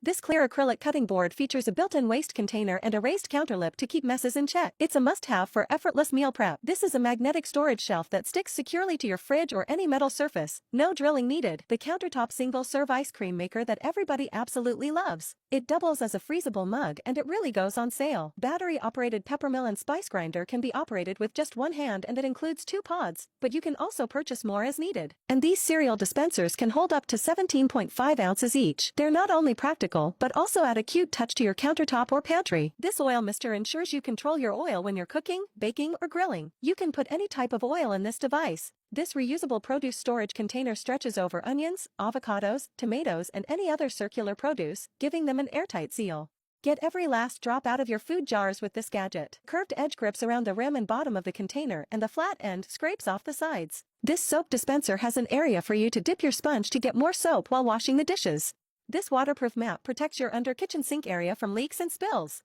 This clear acrylic cutting board features a built-in waste container and a raised counterlip to keep messes in check. It's a must-have for effortless meal prep. This is a magnetic storage shelf that sticks securely to your fridge or any metal surface. No drilling needed. The countertop single-serve ice cream maker that everybody absolutely loves. It doubles as a freezable mug and it really goes on sale. Battery-operated peppermill and spice grinder can be operated with just one hand and it includes 2 pods, but you can also purchase more as needed. And these cereal dispensers can hold up to 17.5 ounces each. They're not only practical, but also add a cute touch to your countertop or pantry. This oil mister ensures you control your oil when you're cooking, baking, or grilling. You can put any type of oil in this device. This reusable produce storage container stretches over onions, avocados, tomatoes, and any other circular produce, giving them an airtight seal. Get every last drop out of your food jars with this gadget. Curved edge grips around the rim and bottom of the container and the flat end scrapes off the sides. This soap dispenser has an area for you to dip your sponge to get more soap while washing the dishes. This waterproof mat protects your under kitchen sink area from leaks and spills.